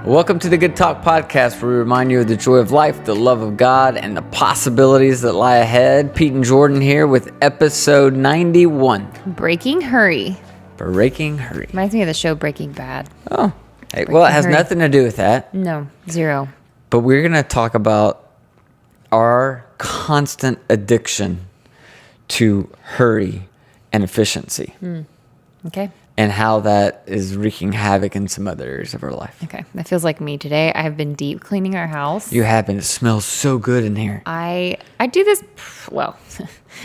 Welcome to the Good Talk Podcast, where we remind you of the joy of life, the love of God, and the possibilities that lie ahead. Pete and Jordyn here with episode 91. Breaking Hurry. Breaking Hurry. Reminds me of the show Breaking Bad. Oh, hey, well, it has nothing to do with that. No, zero. But we're going to talk about our constant addiction to hurry and efficiency. Okay. And how that is wreaking havoc in some other areas of our life. Okay. That feels like me today. I have been deep cleaning our house. You have been. It smells so good in here. I do this, well,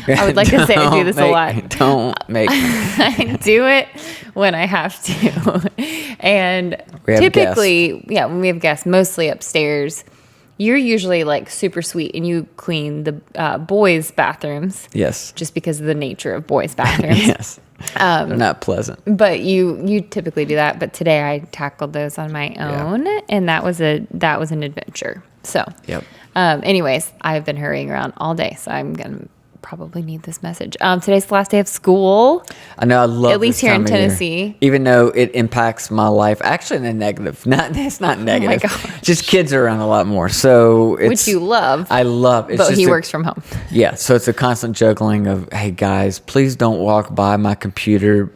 I would like to say I do this a lot. Don't make me. I do it when I have to. And typically, when we have guests, mostly upstairs, you're usually like super sweet and you clean the boys' bathrooms. Yes. Just because of the nature of boys' bathrooms. Yes. They're not pleasant. But you typically do that. But today I tackled those on my own, and that was an adventure. So, yep. Anyways, I've been hurrying around all day, so I'm gonna probably need this message. Today's the last day of school. I know. I love at least this here in time of year. Tennessee, even though it impacts my life, actually in a negative. It's not negative. Oh my gosh. Just kids are around a lot more, so it's, which you love. I love. It's but just he works from home. Yeah, so it's a constant juggling of, hey guys, please don't walk by my computer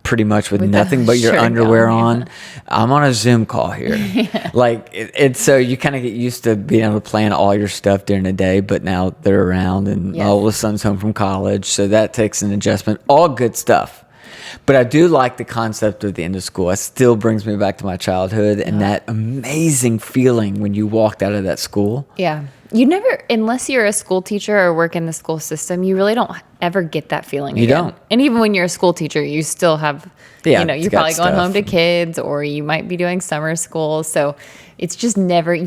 pretty much with nothing but your underwear on. I'm on a Zoom call here. Like it's so you kind of get used to being able to plan all your stuff during the day, but now they're around and all the son's home from college, so that takes an adjustment. All good stuff. But I do like the concept of the end of school. It still brings me back to my childhood and that amazing feeling when you walked out of that school. Yeah. You never, unless you're a school teacher or work in the school system, you really don't ever get that feeling again. You don't. And even when you're a school teacher, you still have, you're probably going home to kids, or you might be doing summer school. So it's just you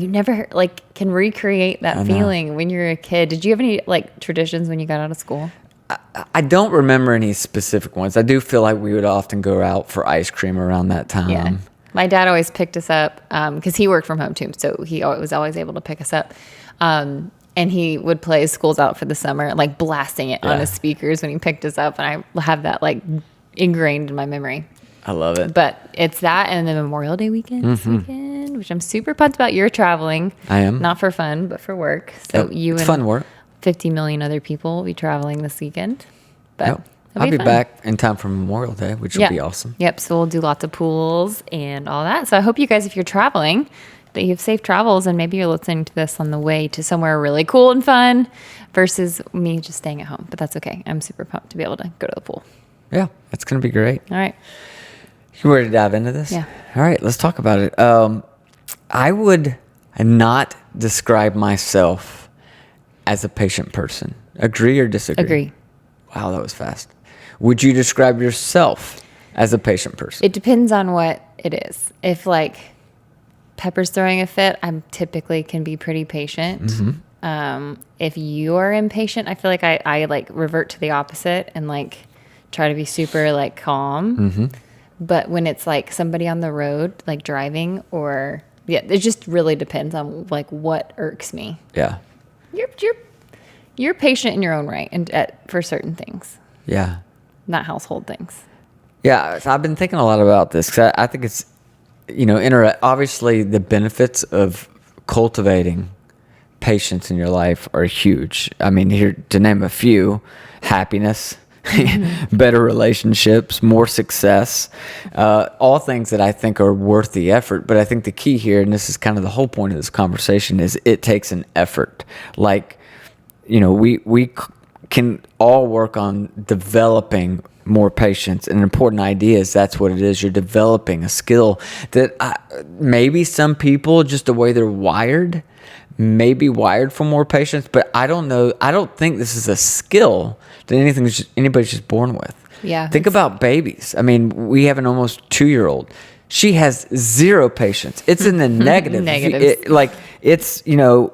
never like can recreate that feeling when you're a kid. Did you have any like traditions when you got out of school? I don't remember any specific ones. I do feel like we would often go out for ice cream around that time. Yeah. My dad always picked us up because he worked from home too. So he was always able to pick us up. And he would play School's Out for the Summer, like blasting it on his speakers when he picked us up. And I have that like ingrained in my memory. I love it. But it's that and the Memorial Day weekend this weekend, which I'm super pumped about. You're traveling. I am. Not for fun, but for work. So it's fun work. 50 million other people will be traveling this weekend. But I'll be back in time for Memorial Day, which will be awesome. Yep. So we'll do lots of pools and all that. So I hope you guys, if you're traveling, that you have safe travels, and maybe you're listening to this on the way to somewhere really cool and fun versus me just staying at home. But that's okay. I'm super pumped to be able to go to the pool. Yeah, it's going to be great. All right. You ready to dive into this? Yeah. All right, let's talk about it. I would not describe myself as a patient person. Agree or disagree? Agree. Wow, that was fast. Would you describe yourself as a patient person? It depends on what it is. If like Pepper's throwing a fit, I'm typically can be pretty patient. If you are impatient, I feel like I like revert to the opposite and like try to be super like calm. But when it's like somebody on the road, like driving it just really depends on like what irks me. Yeah. You're patient in your own right and for certain things. Yeah. Not household things. Yeah, so I've been thinking a lot about this because I think it's, obviously the benefits of cultivating patience in your life are huge. I mean, here to name a few: happiness, better relationships, more success, all things that I think are worth the effort. But I think the key here, and this is kind of the whole point of this conversation, is it takes an effort. Like, we can all work on developing more patience. And an important idea is that's what it is. You're developing a skill that maybe some people, just the way they're wired, may be wired for more patience. But I don't know. I don't think this is a skill that anybody's just born with. Yeah. Think about babies. I mean, we have an almost 2-year-old. She has zero patience. It's in the negative.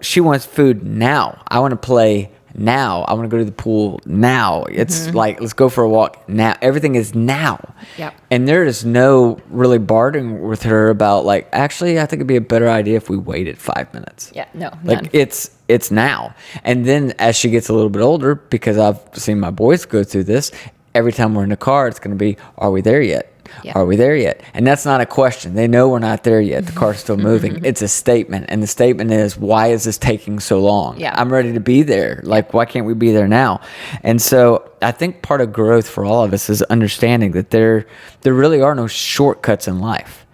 She wants food now. I want to play now. I want to go to the pool now. It's like, let's go for a walk now. Everything is now. Yep. And there is no really bartering with her about like, actually, I think it'd be a better idea if we waited 5 minutes. Yeah, no, like none. it's now. And then as she gets a little bit older, because I've seen my boys go through this, every time we're in the car, it's going to be, are we there yet? Yeah. Are we there yet? And that's not a question. They know we're not there yet. The car's still moving. It's a statement. And the statement is, why is this taking so long? Yeah. I'm ready to be there. Like, why can't we be there now? And so I think part of growth for all of us is understanding that there really are no shortcuts in life.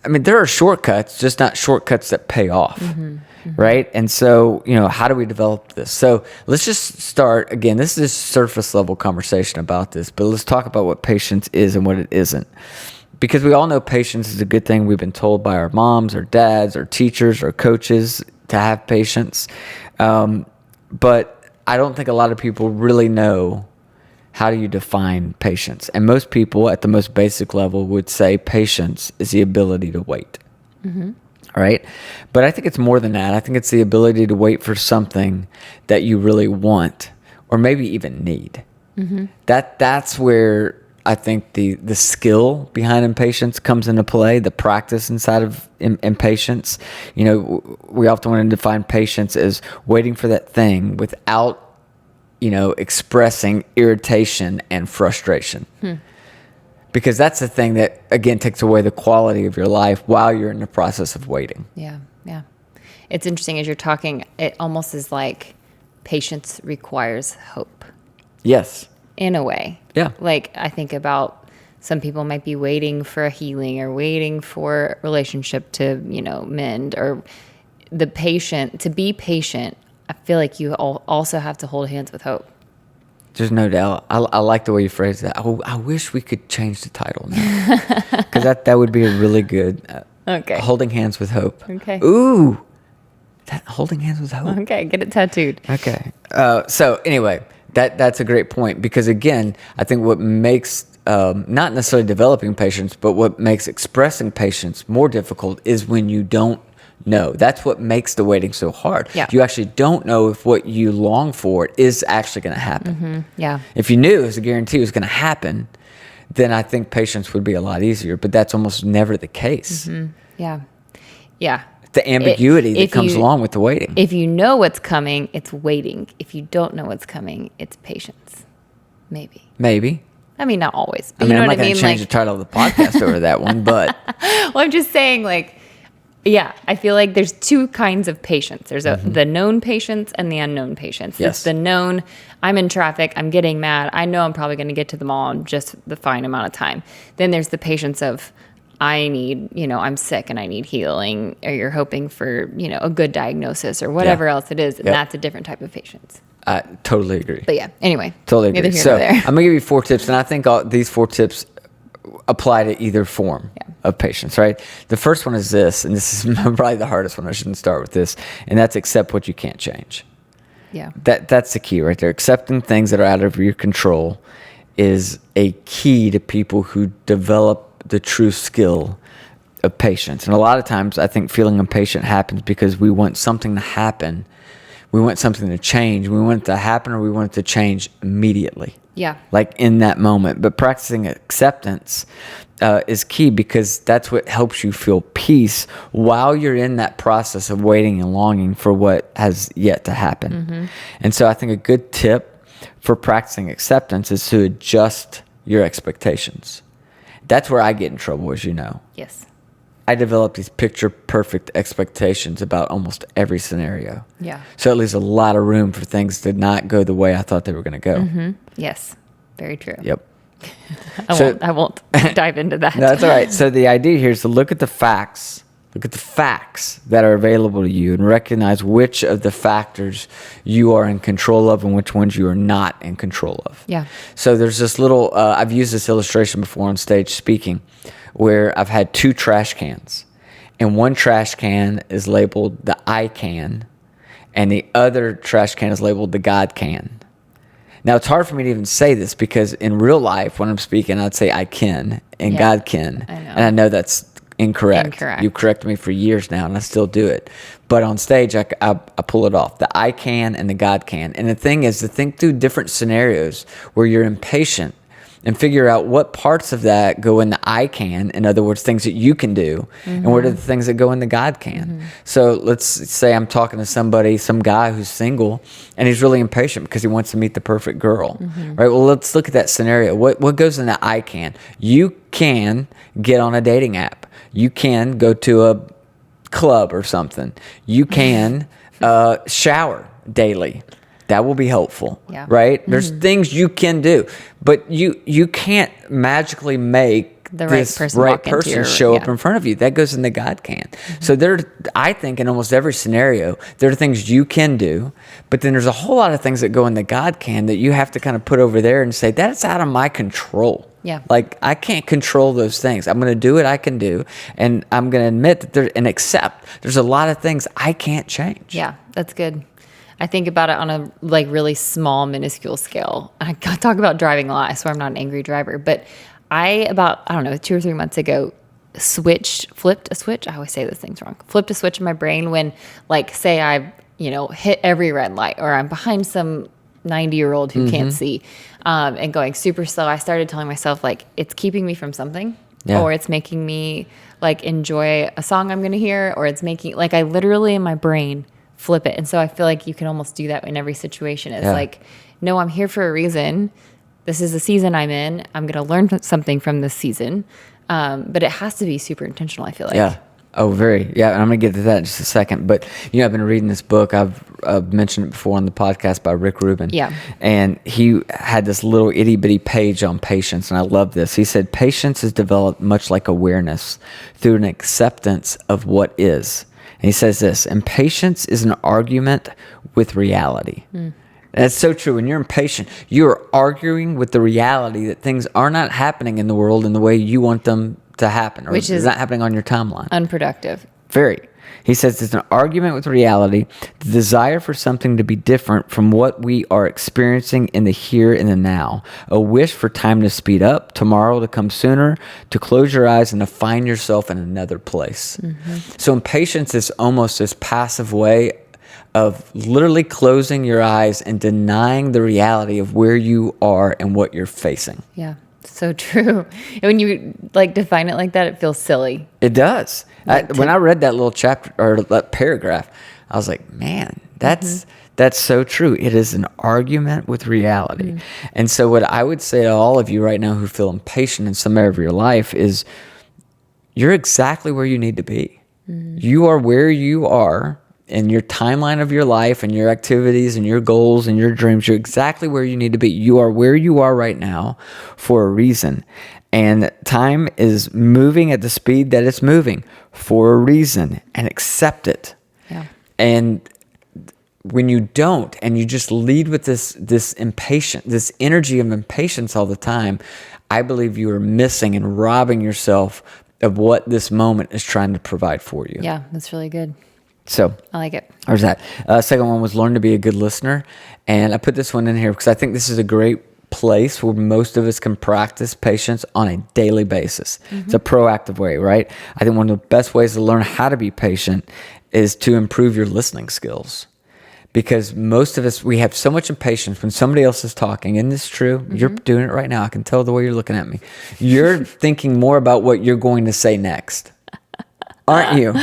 I mean, there are shortcuts, just not shortcuts that pay off, right? And so, how do we develop this? So let's just start, again, this is a surface level conversation about this, but let's talk about what patience is and what it isn't. Because we all know patience is a good thing. We've been told by our moms, our dads, our teachers, our coaches to have patience. But I don't think a lot of people really know, how do you define patience? And most people at the most basic level would say patience is the ability to wait. Right? But I think it's more than that. I think it's the ability to wait for something that you really want or maybe even need. That's where I think the skill behind impatience comes into play, the practice inside of impatience. We often want to define patience as waiting for that thing without expressing irritation and frustration. Because that's the thing that, again, takes away the quality of your life while you're in the process of waiting. Yeah. It's interesting as you're talking, it almost is like patience requires hope. Yes. In a way. Yeah. Like, I think about some people might be waiting for a healing or waiting for a relationship to, mend, or to be patient. I feel like you also have to hold hands with hope. There's no doubt. I like the way you phrase that. I wish we could change the title now. Because that would be a really good Okay. Holding Hands with Hope. Okay. Ooh. Holding Hands with Hope. Okay, get it tattooed. Okay. So anyway, that's a great point. Because again, I think what makes, not necessarily developing patience, but what makes expressing patience more difficult is when you don't know. That's what makes the waiting so hard. Yeah. You actually don't know if what you long for is actually going to happen. Yeah. If you knew it was a guarantee it was going to happen, then I think patience would be a lot easier. But that's almost never the case. Yeah. The ambiguity that comes along with the waiting. If you know what's coming, it's waiting. If you don't know what's coming, it's patience. Maybe. I mean, not always. But I'm you know not what I going mean? to change the title of the podcast over that one, but Well, I'm just saying, I feel like there's two kinds of patience. There's the known patience and the unknown patience. Yes. It's the known, I'm in traffic, I'm getting mad, I know I'm probably going to get to the mall in just the fine amount of time. Then there's the patience of, I need, I'm sick and I need healing, or you're hoping for, a good diagnosis or whatever else it is. And that's a different type of patience. I totally agree. But anyway. Totally agree. Neither here So nor there. I'm going to give you 4 tips, and I think these 4 tips apply to either form of patience, right? The first one is this, and this is probably the hardest one. I shouldn't start with this, and that's accept what you can't change. Yeah. That's the key right there. Accepting things that are out of your control is a key to people who develop the true skill of patience. And a lot of times I think feeling impatient happens because we want something to happen. We want something to change. We want it to happen, or we want it to change immediately. Yeah. Like in that moment. But practicing acceptance is key, because that's what helps you feel peace while you're in that process of waiting and longing for what has yet to happen. And so I think a good tip for practicing acceptance is to adjust your expectations. That's where I get in trouble, as you know. Yes. I develop these picture-perfect expectations about almost every scenario. Yeah. So it leaves a lot of room for things to not go the way I thought they were going to go. Yes. Very true. Yep. I won't dive into that. No, that's all right. So the idea here is to look at the facts. Look at the facts that are available to you and recognize which of the factors you are in control of and which ones you are not in control of. Yeah. So there's this little, I've used this illustration before on stage speaking, where I've had 2 trash cans. And one trash can is labeled the I can, and the other trash can is labeled the God can. Now, it's hard for me to even say this, because in real life, when I'm speaking, I'd say I can and God can. I know. And I know that's incorrect. You've corrected me for years now, and I still do it. But on stage, I pull it off. The I can and the God can. And the thing is to think through different scenarios where you're impatient and figure out what parts of that go in the I can, in other words, things that you can do, and what are the things that go in the God can. So let's say I'm talking to somebody, some guy who's single, and he's really impatient because he wants to meet the perfect girl, right? Well, let's look at that scenario. What goes in the I can? You can get on a dating app. You can go to a club or something. You can shower daily. That will be helpful, right? There's things you can do, but you can't magically make The right person show up in front of you. That goes in the God can. So I think in almost every scenario, there are things you can do, but then there's a whole lot of things that go in the God can that you have to kind of put over there and say, that's out of my control. Yeah. Like, I can't control those things. I'm going to do what I can do, and I'm going to admit that and accept there's a lot of things I can't change. Yeah, that's good. I think about it on a like really small, minuscule scale. I talk about driving a lot. I swear I'm not an angry driver, but I don't know, 2 or 3 months ago, flipped a switch. I always say those things wrong. Flipped a switch in my brain when, like, say I, hit every red light, or I'm behind some 90-year-old who can't see, and going super slow. I started telling myself, like, it's keeping me from something, or it's making me like enjoy a song I'm going to hear, or it's making, like, I literally in my brain flip it. And so I feel like you can almost do that in every situation. It's like, no, I'm here for a reason. This is the season I'm in. I'm going to learn something from this season. But it has to be super intentional, I feel like. Yeah. Oh, very. Yeah. And I'm going to get to that in just a second. But, I've been reading this book. I've mentioned it before on the podcast by Rick Rubin. Yeah. And he had this little itty bitty page on patience. And I love this. He said, patience is developed much like awareness through an acceptance of what is. And he says this, impatience is an argument with reality. That's so true. When you're impatient, you're arguing with the reality that things are not happening in the world in the way you want them to happen, or which is not happening on your timeline. Unproductive. Very. He says it's an argument with reality, the desire for something to be different from what we are experiencing in the here and the now, a wish for time to speed up, tomorrow to come sooner, to close your eyes and to find yourself in another place. So impatience is almost this passive way of literally closing your eyes and denying the reality of where you are and what you're facing. Yeah. So true. And when you like define it like that, it feels silly. It does. When I read that little chapter or that paragraph, I was like, man, that's so true. It is an argument with reality. And so what I would say to all of you right now who feel impatient in some area of your life is you're exactly where you need to be. You are where you are in your timeline of your life and your activities and your goals and your dreams. You're exactly where you need to be. You are where you are right now for a reason. And time is moving at the speed that it's moving for a reason, and accept it. Yeah. And when you don't, and you just lead with this impatience, this energy of impatience all the time, I believe you are missing and robbing yourself of what this moment is trying to provide for you. Yeah, that's really good. So I like it. There's that. Second one was learn to be a good listener. And I put this one in here because I think this is a great place where most of us can practice patience on a daily basis. It's a proactive way, right? I think one of the best ways to learn how to be patient is to improve your listening skills. Because most of us, we have so much impatience when somebody else is talking. Isn't this true? You're doing it right now. I can tell the way you're looking at me. You're thinking more about what you're going to say next. Aren't you?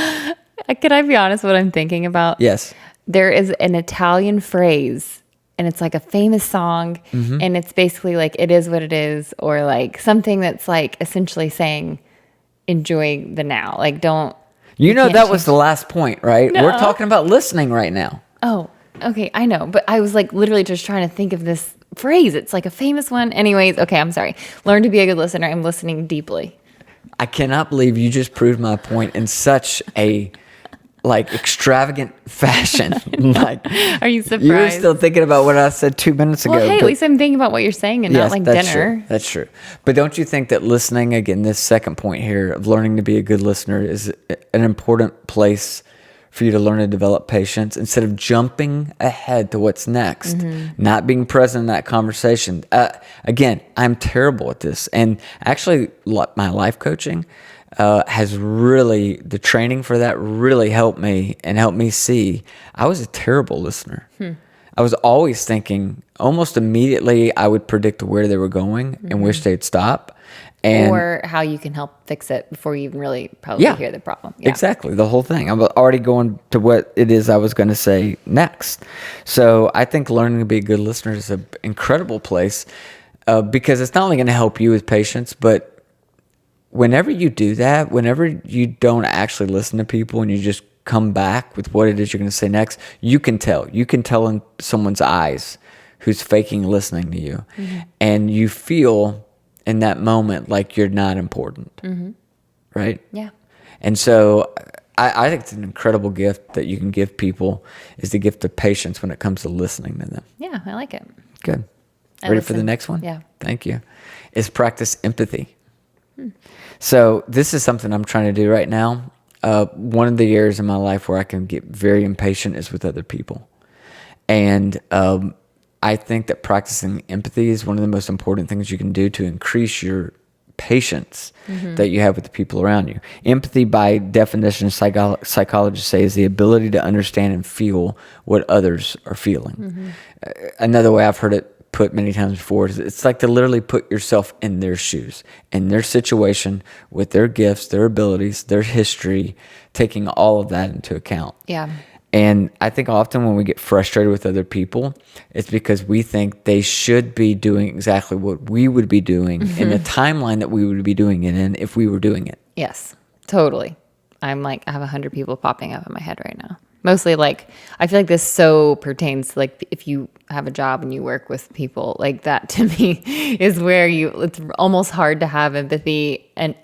Can I be honest what I'm thinking about? Yes. There is an Italian phrase, and it's like a famous song, and it's basically like, it is what it is, or like something that's like essentially saying, enjoy the now. Like, don't. You know, that was the last point, right? No. We're talking about listening right now. Oh, okay. I know. But I was like literally just trying to think of this phrase. It's like a famous one. Anyways, okay, I'm sorry. Learn to be a good listener. I'm listening deeply. I cannot believe you just proved my point in such a extravagant fashion. Are you surprised? You're still thinking about what I said 2 minutes ago. Well, hey, at least I'm thinking about what you're saying and not like that's dinner. True. That's true. But don't you think that listening, again, this second point here of learning to be a good listener is an important place for you to learn to develop patience instead of jumping ahead to what's next, not being present in that conversation. Again, I'm terrible at this. And actually, my life coaching has really, the training for that really helped me and helped me see I was a terrible listener. I was always thinking almost immediately I would predict where they were going and wish they'd stop. And or how you can help fix it before you even really probably hear the problem. Yeah. Exactly, the whole thing. I'm already going to what it is I was going to say next. So I think learning to be a good listener is an incredible place because it's not only going to help you with patience, but whenever you do that, whenever you don't actually listen to people and you just come back with what it is you're going to say next, you can tell. You can tell in someone's eyes who's faking listening to you. And you feel in that moment like you're not important, right? Yeah. And so I think it's an incredible gift that you can give people is the gift of patience when it comes to listening to them. Yeah, I like it. Good. Ready for the next one? Yeah. Thank you. Is practice empathy. So this is something I'm trying to do right now. One of the areas in my life where I can get very impatient is with other people. And I think that practicing empathy is one of the most important things you can do to increase your patience that you have with the people around you. Empathy, by definition, psychologists say, is the ability to understand and feel what others are feeling. Another way I've heard it put many times before is it's like to literally put yourself in their shoes, in their situation, with their gifts, their abilities, their history, taking all of that into account. Yeah. And I think often when we get frustrated with other people, it's because we think they should be doing exactly what we would be doing in the timeline that we would be doing it in if we were doing it. Yes, totally. I'm like, I have 100 people popping up in my head right now. Mostly like, I feel like this so pertains to like, if you have a job and you work with people, like that to me is where it's almost hard to have empathy and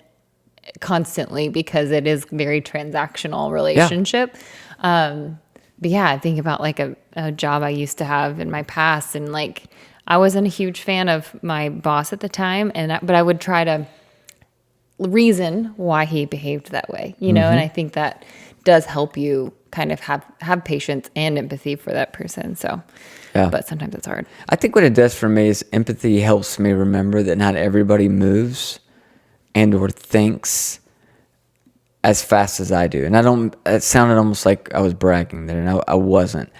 constantly because it is very transactional relationship. But yeah, I think about like a job I used to have in my past, and like I wasn't a huge fan of my boss at the time, but I would try to reason why he behaved that way, you know. And I think that does help you kind of have patience and empathy for that person. So, but sometimes it's hard. I think what it does for me is empathy helps me remember that not everybody moves and or thinks as fast as I do. And it sounded almost like I was bragging there, and I wasn't.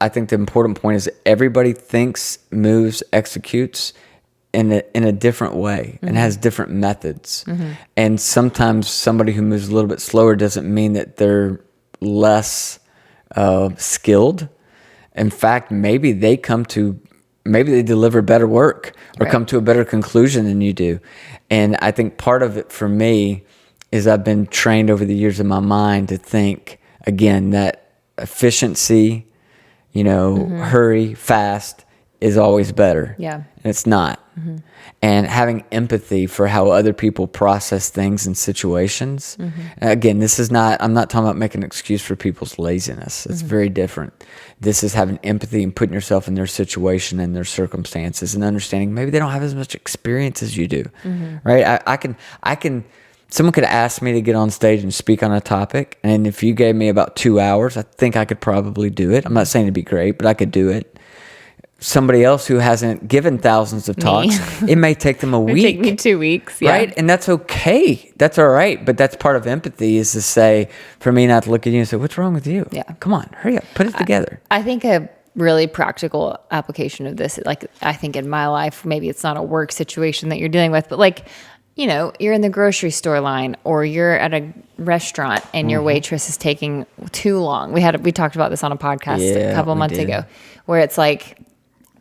I think the important point is everybody thinks, moves, executes in a different way and has different methods. And sometimes somebody who moves a little bit slower doesn't mean that they're less skilled. In fact, maybe they deliver better work or come to a better conclusion than you do. And I think part of it for me is I've been trained over the years in my mind to think, again, that efficiency, hurry, fast is always better. Yeah. And it's not. And having empathy for how other people process things and situations. Again, I'm not talking about making an excuse for people's laziness. It's very different. This is having empathy and putting yourself in their situation and their circumstances and understanding maybe they don't have as much experience as you do, right? I can, someone could ask me to get on stage and speak on a topic, and if you gave me about 2 hours, I think I could probably do it. I'm not saying it'd be great, but I could do it. Somebody else who hasn't given thousands of talks, it may take them a week. Take me 2 weeks, yeah. Right? And that's okay. That's all right. But that's part of empathy is to say, for me not to look at you and say, what's wrong with you? Yeah. Come on, hurry up, put it together. I think a really practical application of this, like I think in my life, maybe it's not a work situation that you're dealing with, but like, you're in the grocery store line or you're at a restaurant and your waitress is taking too long. We talked about this on a podcast a couple months ago, where it's like,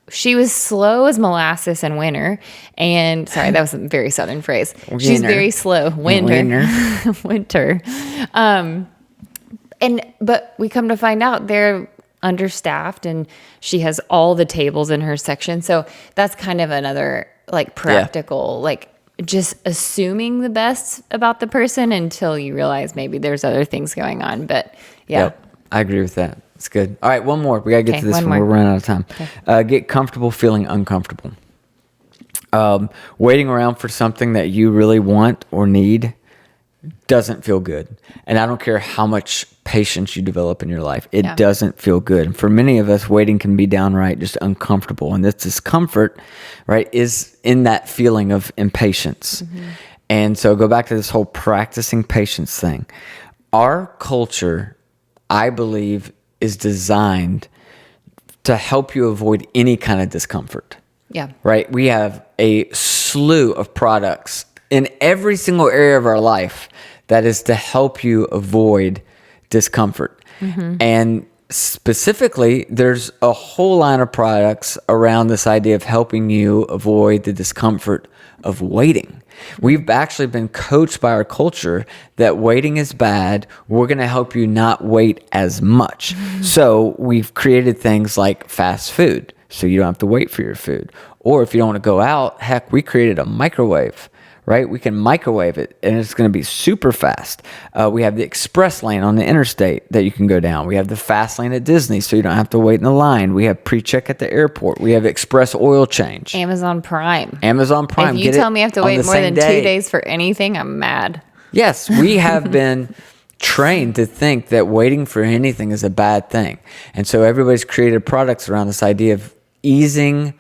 she was slow as molasses in winter. And sorry, that was a very Southern phrase. She's very slow. Winter. But we come to find out they're understaffed and she has all the tables in her section. So that's kind of another like practical, like just assuming the best about the person until you realize maybe there's other things going on. But yeah. Yep, I agree with that. It's good. All right, one more. We got to get to this one. More. We're running out of time. Okay. Get comfortable feeling uncomfortable. Waiting around for something that you really want or need doesn't feel good. And I don't care how much patience you develop in your life. It doesn't feel good. And for many of us, waiting can be downright just uncomfortable. And this discomfort, right, is in that feeling of impatience. And so go back to this whole practicing patience thing. Our culture, I believe, is designed to help you avoid any kind of discomfort. Yeah. Right? We have a slew of products in every single area of our life that is to help you avoid discomfort. And specifically, there's a whole line of products around this idea of helping you avoid the discomfort of waiting. We've actually been coached by our culture that waiting is bad. We're going to help you not wait as much. So we've created things like fast food, so you don't have to wait for your food. Or if you don't want to go out, heck, we created a microwave, right? We can microwave it, and it's going to be super fast. We have the express lane on the interstate that you can go down. We have the fast lane at Disney, so you don't have to wait in the line. We have pre-check at the airport. We have express oil change. Amazon Prime. If you tell me I have to wait more than 2 days for anything, I'm mad. Yes, we have been trained to think that waiting for anything is a bad thing. And so everybody's created products around this idea of easing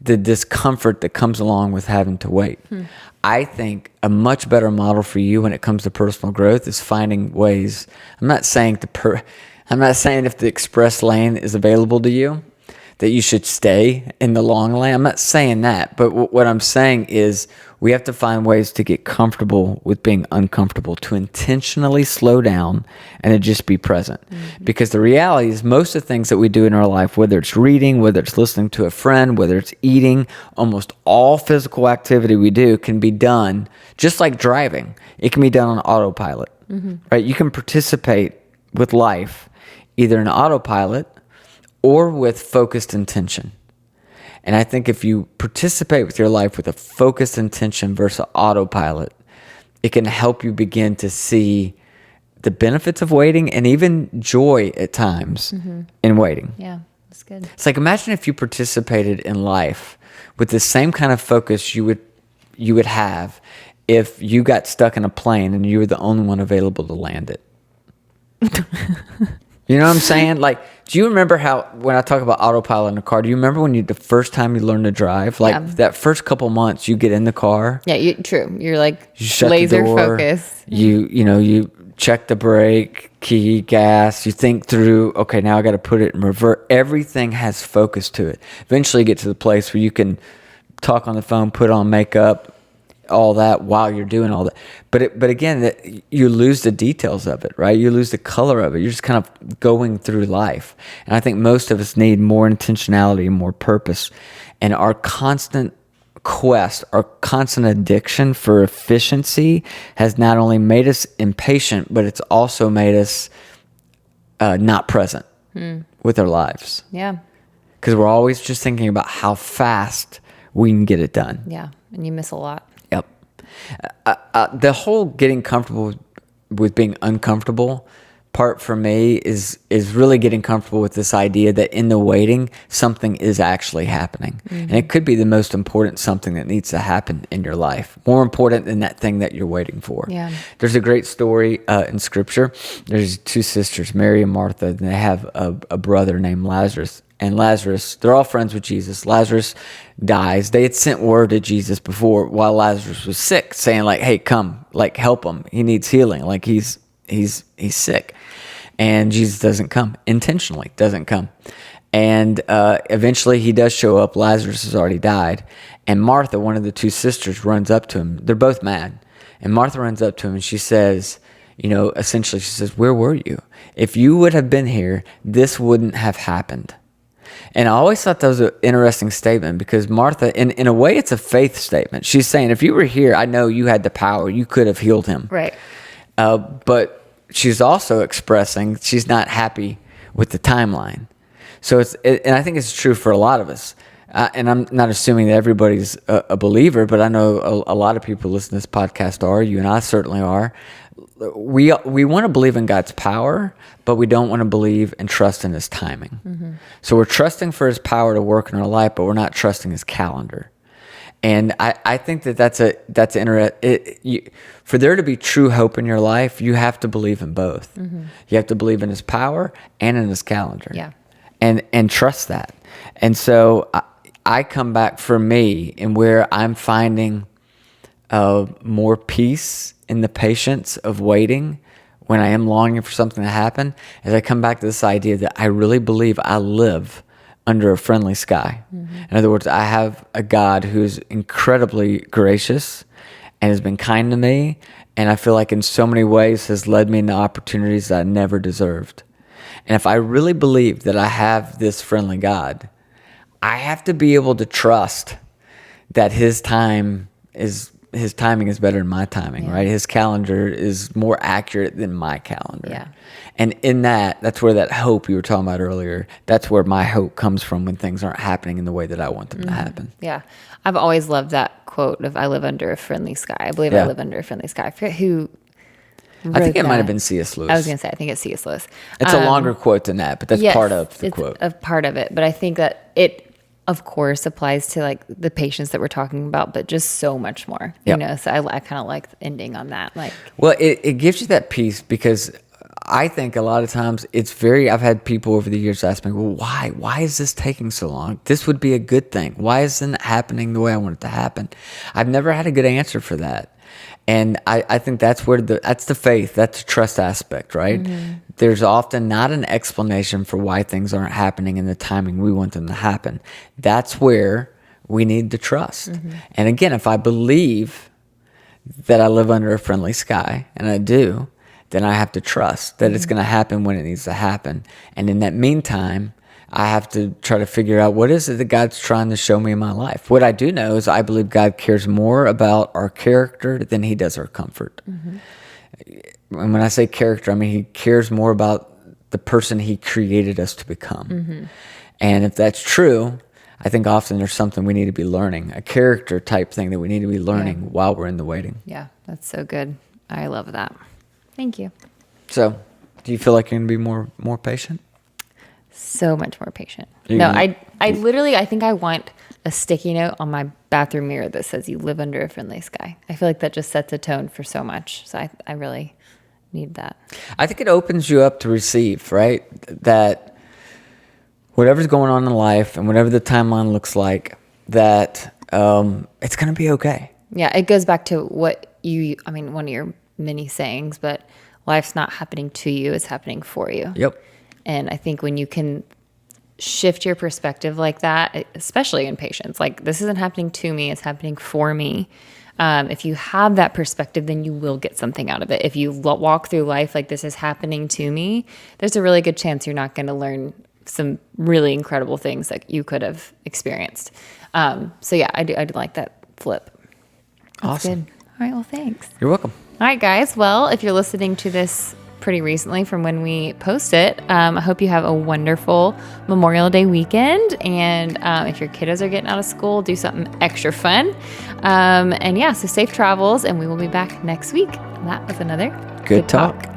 the discomfort that comes along with having to wait. I think a much better model for you when it comes to personal growth is finding ways. I'm not saying if the express lane is available to you that you should stay in the long lane. I'm not saying that, but what I'm saying is we have to find ways to get comfortable with being uncomfortable, to intentionally slow down and to just be present. Because the reality is most of the things that we do in our life, whether it's reading, whether it's listening to a friend, whether it's eating, almost all physical activity we do can be done just like driving. It can be done on autopilot, right? You can participate with life either in autopilot or with focused intention. And I think if you participate with your life with a focused intention versus autopilot, it can help you begin to see the benefits of waiting and even joy at times in waiting. Yeah, that's good. It's like, imagine if you participated in life with the same kind of focus you would have if you got stuck in a plane and you were the only one available to land it. You know what I'm saying? Like, do you remember how, when I talk about autopilot in a car, do you remember when the first time you learned to drive? Like, that first couple months you get in the car. Yeah, true. You're like you shut laser the door, focused. You check the brake, key, gas. You think through, okay, now I got to put it in reverse. Everything has focus to it. Eventually you get to the place where you can talk on the phone, put on makeup, all that while you're doing all that. But again, you lose the details of it, right? You lose the color of it. You're just kind of going through life. And I think most of us need more intentionality and more purpose. And our constant quest, our constant addiction for efficiency has not only made us impatient, but it's also made us not present with our lives. Yeah. Because we're always just thinking about how fast we can get it done. Yeah, and you miss a lot. Yep. The whole getting comfortable with being uncomfortable part for me is really getting comfortable with this idea that in the waiting, something is actually happening. And it could be the most important something that needs to happen in your life. More important than that thing that you're waiting for. Yeah. There's a great story in Scripture. There's two sisters, Mary and Martha, and they have a brother named Lazarus. And Lazarus, they're all friends with Jesus. Lazarus dies. They had sent word to Jesus before while Lazarus was sick, saying like, hey, come, like help him. He needs healing. Like he's sick. And Jesus doesn't come, intentionally doesn't come. And eventually he does show up. Lazarus has already died. And Martha, one of the two sisters, runs up to him. They're both mad. And Martha runs up to him and she says, essentially she says, where were you? If you would have been here, this wouldn't have happened. And I always thought that was an interesting statement because Martha, in a way, it's a faith statement. She's saying, if you were here, I know you had the power. You could have healed him. Right. But she's also expressing she's not happy with the timeline. So and I think it's true for a lot of us. And I'm not assuming that everybody's a believer, but I know a lot of people who listen to this podcast are. You and I certainly are. We want to believe in God's power, but we don't want to believe and trust in His timing. Mm-hmm. So we're trusting for His power to work in our life, but we're not trusting His calendar. And I think that's for there to be true hope in your life, you have to believe in both. Mm-hmm. You have to believe in His power and in His calendar. Yeah. And trust that. And so I come back for me and where I'm finding more peace in the patience of waiting when I am longing for something to happen, as I come back to this idea that I really believe I live under a friendly sky. In other words, I have a God who's incredibly gracious and has been kind to me, and I feel like in so many ways has led me into opportunities that I never deserved. And if I really believe that I have this friendly God, I have to be able to trust that his timing is better than my timing, right? His calendar is more accurate than my calendar. Yeah. And in that's where that hope you were talking about earlier, that's where my hope comes from when things aren't happening in the way that I want them to happen. Yeah. I've always loved that quote of I live under a friendly sky. I believe I live under a friendly sky. I forget who I think it wrote might have that. been C.S. Lewis. I was going to say, I think it's C.S. Lewis. It's a longer quote than that, but that's Yes, part of the it's quote. a part of it. But I think that it, of course, applies to like the patients that we're talking about, but just so much more, Yep. you know? So I kind of like ending on that. Like, Well, it gives you that peace because I think a lot of times I've had people over the years ask me, well, why? Why is this taking so long? This would be a good thing. Why isn't it happening the way I want it to happen? I've never had a good answer for that. And I think that's that's the faith, that's the trust aspect, right? There's often not an explanation for why things aren't happening in the timing we want them to happen. That's where we need to trust. And again, if I believe that I live under a friendly sky, and I do, then I have to trust that it's going to happen when it needs to happen. And in that meantime, I have to try to figure out what is it that God's trying to show me in my life. What I do know is I believe God cares more about our character than he does our comfort. And when I say character, I mean he cares more about the person he created us to become. And if that's true, I think often there's something we need to be learning, a character type thing that we need to be learning while we're in the waiting. yeah, that's so good. I love that. Thank you. So, do you feel like you're going to be more patient? So much more patient. You- No, I literally, I think I want a sticky note on my bathroom mirror that says you live under a friendly sky. I feel like that just sets a tone for so much. So I really need that. I think it opens you up to receive, right? That whatever's going on in life and whatever the timeline looks like, that it's going to be okay. Yeah, it goes back to one of your many sayings, but life's not happening to you, it's happening for you. Yep. And I think when you can shift your perspective like that, especially in patients, like this isn't happening to me, it's happening for me. If you have that perspective, then you will get something out of it. If you walk through life like this is happening to me, there's a really good chance you're not going to learn some really incredible things that you could have experienced. So yeah, I do like that flip. That's Awesome. good. All right, well, thanks. You're welcome. All right, guys. Well, if you're listening to this pretty recently from when we post it, I hope you have a wonderful Memorial Day weekend. And if your kiddos are getting out of school, do something extra fun. And yeah, so safe travels, and we will be back next week. That was another Good talk.